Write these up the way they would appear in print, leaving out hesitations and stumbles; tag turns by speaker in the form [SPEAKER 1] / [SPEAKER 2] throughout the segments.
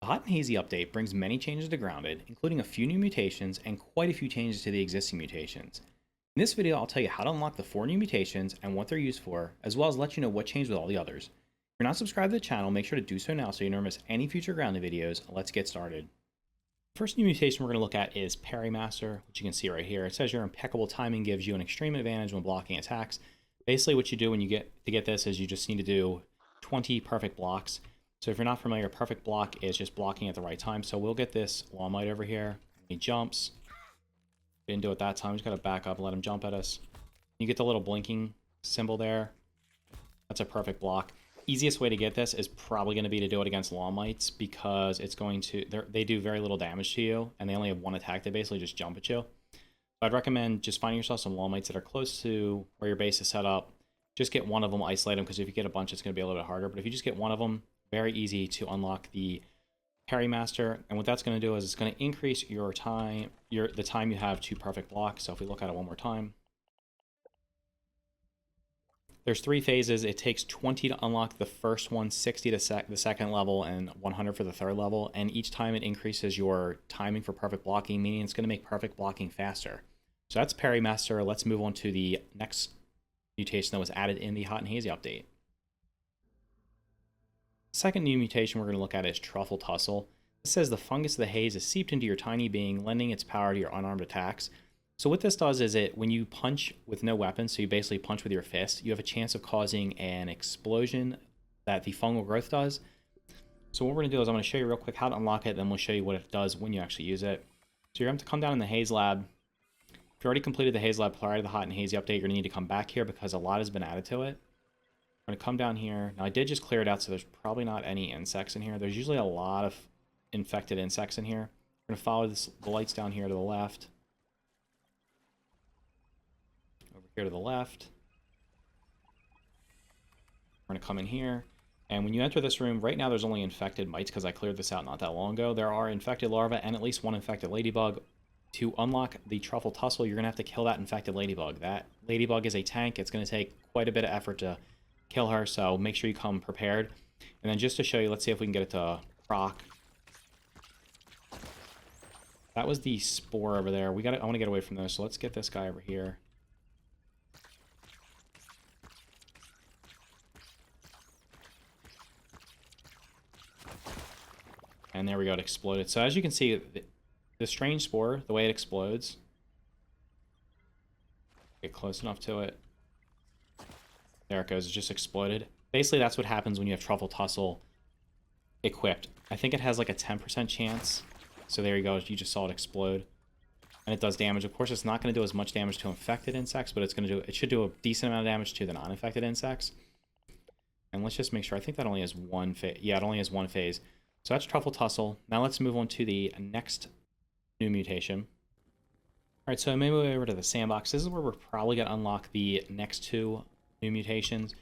[SPEAKER 1] Hot and Hazy update brings many changes to Grounded, including a few new mutations and quite a few changes to the existing mutations. In this video, I'll tell you how to unlock the 4 new mutations and what they're used for, as well as let you know what changed with all the others. If you're not subscribed to the channel, make sure to do so now so you never miss any future Grounded videos. Let's get started. First new mutation we're going to look at is Parry Master, which you can see right here. It says your impeccable timing gives you an extreme advantage when blocking attacks. Basically what you do when you get this is you just need to do 20 perfect blocks. So if you're not familiar, perfect block is just blocking at the right time. So we'll get this Lawmite over here. He jumps. Didn't do it that time. We just got to back up and let him jump at us. You get the little blinking symbol there. That's a perfect block. Easiest way to get this is probably going to be to do it against Lawmites because it's going to they do very little damage to you and they only have one attack. They basically just jump at you. So I'd recommend just finding yourself some Lawmites that are close to where your base is set up. Just get one of them, isolate them, because if you get a bunch, it's going to be a little bit harder. But if you just get one of them, very easy to unlock the Parry Master. And what that's going to do is it's going to increase your time, the time you have to perfect block. So if we look at it one more time, there's 3 phases. It takes 20 to unlock the first one, 60 to the second level, and 100 for the third level. And each time it increases your timing for perfect blocking, meaning it's going to make perfect blocking faster. So that's Parry Master. Let's move on to the next mutation that was added in the Hot and Hazy update. Second new mutation we're going to look at is Truffle Tussle. It says the fungus of the haze is seeped into your tiny being, lending its power to your unarmed attacks. So what this does is when you punch with no weapon, so you basically punch with your fist, you have a chance of causing an explosion that the fungal growth does. So what we're going to do is I'm going to show you real quick how to unlock it, then we'll show you what it does when you actually use it. So you're going to come down in the Haze Lab. If you already completed the Haze Lab prior to the Hot and Hazy update, you're going to need to come back here because a lot has been added to it. I'm going to come down here. Now I did just clear it out, so there's probably not any insects in here. There's usually a lot of infected insects in here. We're going to follow the lights down here to the left. Over here to the left. We're going to come in here. And when you enter this room, right now there's only infected mites because I cleared this out not that long ago. There are infected larvae and at least one infected ladybug. To unlock the Truffle Tussle, you're going to have to kill that infected ladybug. That ladybug is a tank. It's going to take quite a bit of effort to kill her, so make sure you come prepared. And then just to show you, let's see if we can get it to proc. That was the spore over there. I want to get away from those, so let's get this guy over here. And there we go, it exploded. So as you can see, the strange spore, the way it explodes, get close enough to it. There it goes, it just exploded. Basically, that's what happens when you have Truffle Tussle equipped. I think it has like a 10% chance. So there you go, you just saw it explode. And it does damage. Of course, it's not going to do as much damage to infected insects, but it should do a decent amount of damage to the non-infected insects. And let's just make sure, I think that only has one phase. Yeah, it only has one phase. So that's Truffle Tussle. Now let's move on to the next new mutation. Alright, so I may move over to the sandbox. This is where we're probably going to unlock the next 2 new mutations.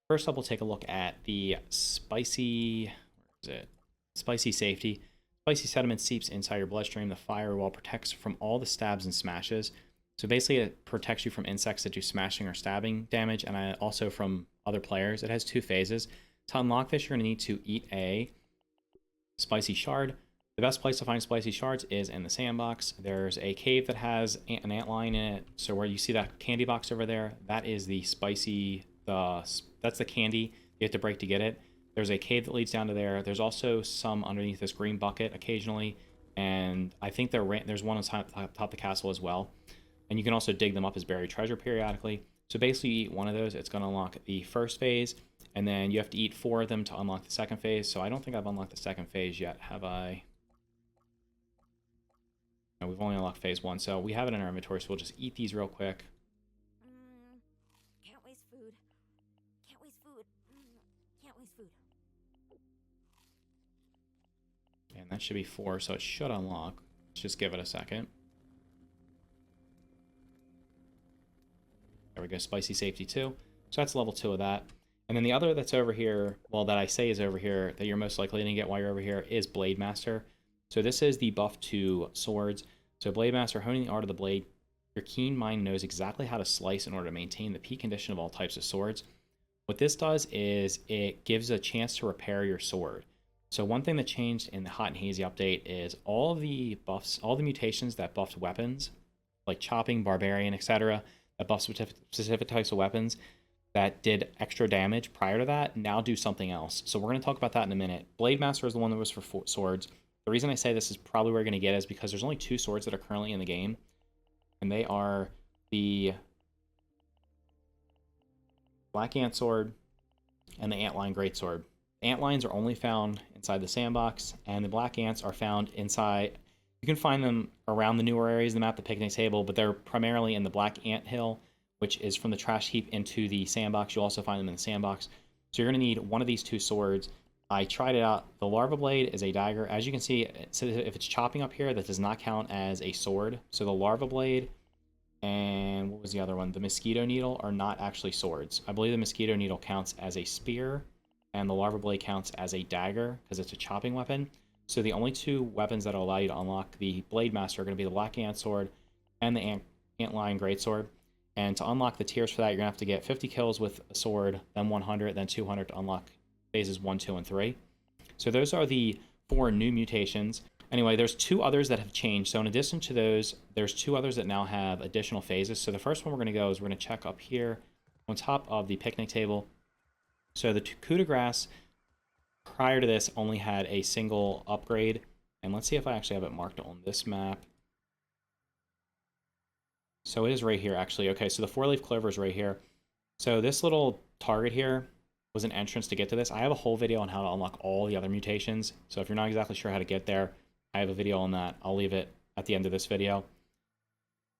[SPEAKER 1] First up, we'll take a look at the Spicy Safety. Spicy sediment seeps inside your bloodstream. The firewall protects from all the stabs and smashes. So basically it protects you from insects that do smashing or stabbing damage, and also from other players. It has 2 phases. To unlock this, you're going to need to eat a spicy shard. The best place to find spicy shards is in the sandbox. There's a cave that has an antline in it. So where you see that candy box over there, that is the spicy, that's the candy you have to break to get it. There's a cave that leads down to there. There's also some underneath this green bucket occasionally. And I think there's one on top of the castle as well. And you can also dig them up as buried treasure periodically. So basically you eat one of those, it's going to unlock the first phase. And then you have to eat 4 of them to unlock the second phase. So I don't think I've unlocked the second phase yet, have I? No, we've only unlocked phase 1, so we have it in our inventory, so we'll just eat these real quick.
[SPEAKER 2] Can't waste food. Can't waste food. Can't waste food.
[SPEAKER 1] And that should be 4, so it should unlock. Let's just give it a second. There we go, Spicy Safety 2. So that's level 2 of that. And then the other that's over here, well, that I say is over here, that you're most likely going to get while you're over here, is Blade Master. So this is the buff to swords. So Blade Master, honing the art of the blade. Your keen mind knows exactly how to slice in order to maintain the peak condition of all types of swords. What this does is it gives a chance to repair your sword. So one thing that changed in the Hot and Hazy update is all of the buffs, all the mutations that buffed weapons, like chopping, barbarian, etc., that buff specific types of weapons that did extra damage prior to that, now do something else. So we're going to talk about that in a minute. Blade Master is the one that was for swords. The reason I say this is probably where you're going to get is because there's only 2 swords that are currently in the game, and they are the Black Ant Sword and the Antlion Greatsword. Antlions are only found inside the sandbox, and the Black Ants are found inside. You can find them around the newer areas of the map, the picnic table, but they're primarily in the Black Ant Hill, which is from the trash heap into the sandbox. You'll also find them in the sandbox. So you're going to need one of these 2 swords. I tried it out. The Larva Blade is a dagger. As you can see, if it's chopping up here, that does not count as a sword. So the Larva Blade and what was the other one? The Mosquito Needle are not actually swords. I believe the Mosquito Needle counts as a spear, and the Larva Blade counts as a dagger because it's a chopping weapon. So the only 2 weapons that will allow you to unlock the Blade Master are going to be the Black Ant Sword and the Antlion Greatsword. And to unlock the tiers for that, you're going to have to get 50 kills with a sword, then 100, then 200 to unlock phases 1, 2, and 3. So those are the 4 new mutations. Anyway, there's 2 others that have changed. So in addition to those, there's 2 others that now have additional phases. So the first one we're going to go is we're going to check up here on top of the picnic table. So the coup de grace prior to this only had a single upgrade. And let's see if I actually have it marked on this map. So it is right here, actually. Okay, so the 4-leaf clover is right here. So this little target here was an entrance to get to this. I have a whole video on how to unlock all the other mutations. So if you're not exactly sure how to get there, I have a video on that. I'll leave it at the end of this video.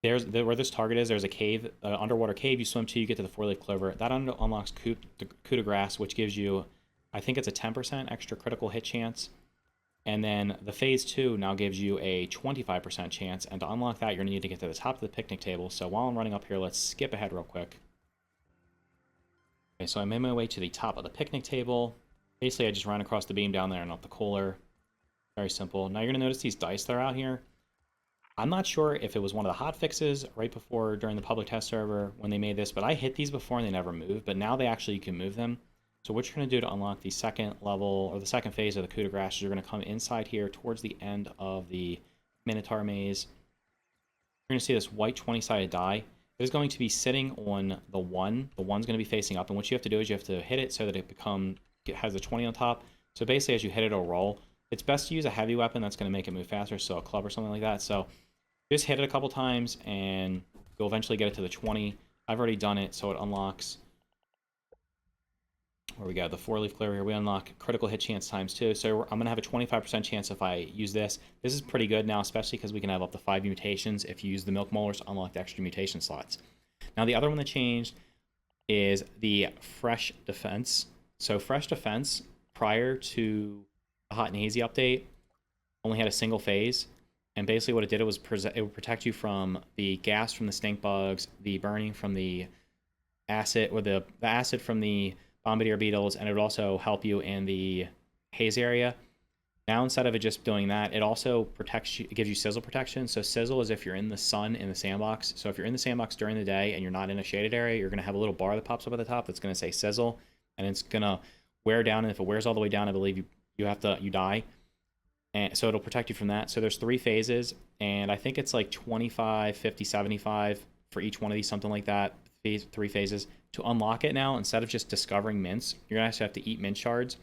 [SPEAKER 1] Where this target is, there's a cave, underwater cave you swim to, you get to the 4-leaf clover. That unlocks coup de grace, which gives you, I think it's a 10% extra critical hit chance. And then the phase 2 now gives you a 25% chance. And to unlock that, you're going to need to get to the top of the picnic table. So while I'm running up here, let's skip ahead real quick. Okay, so I made my way to the top of the picnic table. Basically, I just ran across the beam down there and up the cooler. Very simple. Now you're going to notice these dice that are out here. I'm not sure if it was one of the hot fixes right before during the public test server when they made this, but I hit these before and they never moved, but now they actually can move them. So what you're going to do to unlock the second level or the second phase of the coup de grace is you're going to come inside here towards the end of the Minotaur maze. You're going to see this white 20-sided die. It is going to be sitting on the 1. The 1's going to be facing up, and what you have to do is you have to hit it so that it has a 20 on top. So basically as you hit it, it'll roll. It's best to use a heavy weapon that's going to make it move faster, so a club or something like that. So just hit it a couple times and you'll eventually get it to the 20. I've already done it, so it unlocks, where we go, the 4-leaf clover here. We unlock critical hit chance times 2. So I'm going to have a 25% chance if I use this. This is pretty good now, especially because we can have up to 5 mutations if you use the milk molars to unlock the extra mutation slots. Now the other one that changed is the fresh defense. So fresh defense prior to the Hot and Hazy update only had a single phase, and basically what it did, it would protect you from the gas from the stink bugs, the burning from the acid, or the acid from the bombardier beetles, and it would also help you in the haze area. Now instead of it just doing that, it also protects you, it gives you sizzle protection. So sizzle is if you're in the sun in the sandbox. So if you're in the sandbox during the day and you're not in a shaded area, you're going to have a little bar that pops up at the top that's going to say sizzle, and it's going to wear down, and if it wears all the way down, I believe you die. And so it'll protect you from that. So there's 3 phases, and I think it's like 25, 50, 75 for each one of these, something like that. 3 phases. To unlock it now, instead of just discovering mints, you're gonna actually have to eat mint shards.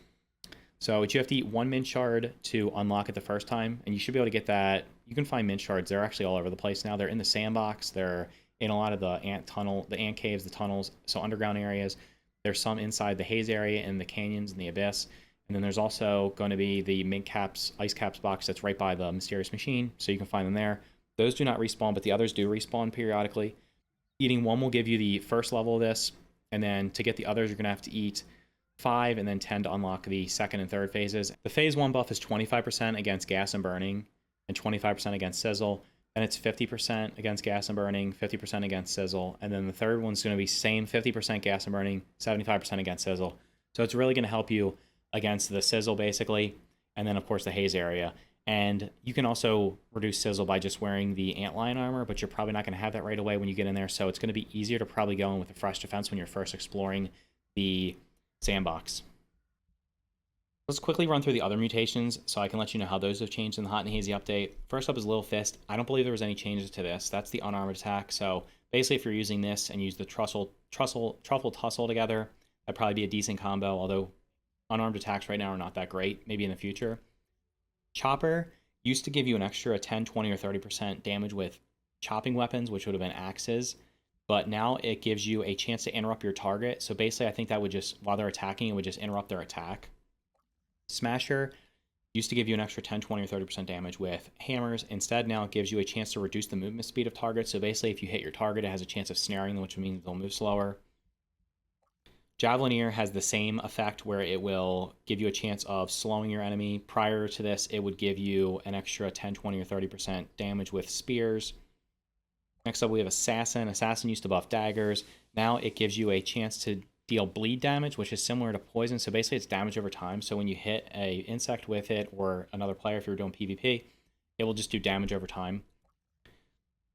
[SPEAKER 1] So you have to eat 1 mint shard to unlock it the first time, and you should be able to get that. You can find mint shards. They're actually all over the place now. They're in the sandbox. They're in a lot of the ant caves, the tunnels, so underground areas. There's some inside the haze area in the canyons and the abyss. And then there's also going to be the mint caps, ice caps box that's right by the mysterious machine, so you can find them there. Those do not respawn, but the others do respawn periodically. Eating 1 will give you the first level of this, and then to get the others, you're going to have to eat 5 and then 10 to unlock the second and third phases. The phase 1 buff is 25% against gas and burning, and 25% against sizzle. Then it's 50% against gas and burning, 50% against sizzle, and then the third one's going to be same 50% gas and burning, 75% against sizzle. So it's really going to help you against the sizzle basically, and then of course the haze area. And you can also reduce sizzle by just wearing the antlion armor, but you're probably not going to have that right away when you get in there, so it's going to be easier to probably go in with a fresh defense when you're first exploring the sandbox. Let's quickly run through the other mutations so I can let you know how those have changed in the Hot and Hazy update. First up is Little Fist. I don't believe there was any changes to this. That's the unarmored attack. So basically, if you're using this and use the Truffle Tussle together, that'd probably be a decent combo, although unarmed attacks right now are not that great, maybe in the future. Chopper used to give you an extra 10, 20, or 30% damage with chopping weapons, which would have been axes, but now it gives you a chance to interrupt your target. So basically, I think that would just, while they're attacking, it would just interrupt their attack. Smasher used to give you an extra 10, 20, or 30% damage with hammers. Instead, now it gives you a chance to reduce the movement speed of targets. So basically, if you hit your target, it has a chance of snaring them, which means they'll move slower. Javelineer has the same effect where it will give you a chance of slowing your enemy. Prior to this, it would give you an extra 10, 20, or 30% damage with spears. Next up, we have Assassin. Assassin used to buff daggers. Now it gives you a chance to deal bleed damage, which is similar to poison. So basically, it's damage over time. So when you hit a insect with it or another player, if you're doing PvP, it will just do damage over time.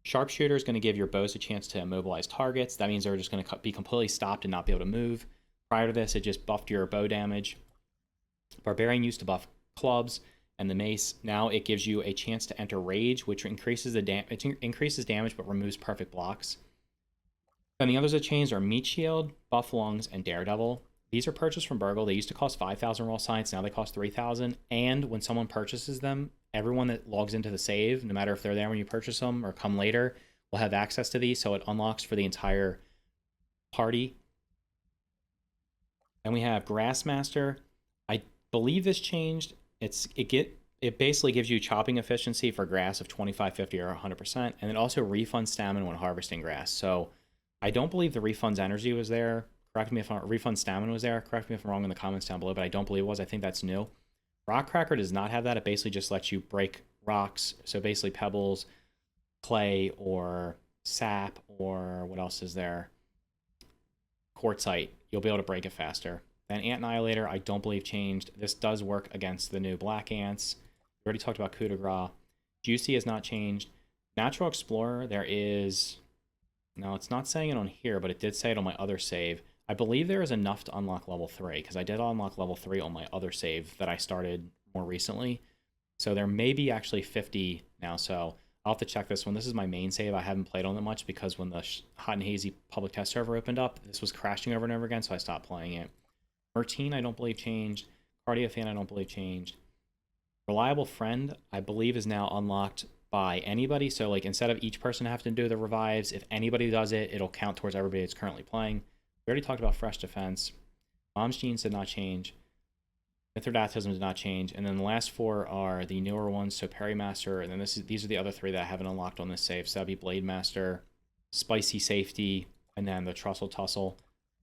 [SPEAKER 1] Sharpshooter is going to give your bows a chance to immobilize targets. That means they're just going to be completely stopped and not be able to move. Prior to this, it just buffed your bow damage. Barbarian used to buff clubs and the mace. Now it gives you a chance to enter rage, which increases damage but removes perfect blocks. Then the others that changed are Meat Shield, Buff Lungs, and Daredevil. These are purchased from Burgle. They used to cost 5,000 raw science. Now they cost 3,000. And when someone purchases them, everyone that logs into the save, no matter if they're there when you purchase them or come later, will have access to these. So it unlocks for the entire party. Then we have Grassmaster. I believe this changed. It basically gives you chopping efficiency for grass of 25, 50, or 100%, and it also refunds stamina when harvesting grass. So I don't believe the refunds energy was there. Correct me if refund stamina was there. Correct me if I'm wrong in the comments down below, but I don't believe it was. I think that's new. Rock Cracker does not have that. It basically just lets you break rocks. So basically pebbles, clay, or sap, or what else is there? Quartzite. You'll be able to break it faster. Then Ant Annihilator, I don't believe changed. This does work against the new black ants. We already talked about coup de grace. Juicy has not changed. Natural Explorer, there is... No, it's not saying it on here, but it did say it on my other save. I believe there is enough to unlock level 3, because I did unlock level 3 on my other save that I started more recently. So there may be actually 50 now, so I'll have to check this one. This is my main save. I haven't played on it much because when the Hot and Hazy public test server opened up, this was crashing over and over again, so I stopped playing it. Mertine, I don't believe changed. Cardiofan, I don't believe changed. Reliable Friend, I believe, is now unlocked by anybody. So like instead of each person having to do the revives, if anybody does it, it'll count towards everybody that's currently playing. We already talked about Fresh Defense. Mom's Genes did not change. Mithridatism did not change. And then the last 4 are the newer ones. So Perimaster, and then these are the other 3 that I haven't unlocked on this save. So that'd be Blade Master, Spicy Safety, and then the Trussle Tussle.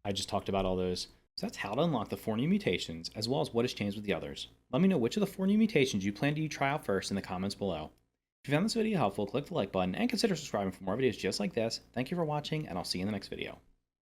[SPEAKER 1] I just talked about all those. So that's how to unlock the 4 new mutations, as well as what has changed with the others. Let me know which of the 4 new mutations you plan to try out first in the comments below. If you found this video helpful, click the like button and consider subscribing for more videos just like this. Thank you for watching, and I'll see you in the next video.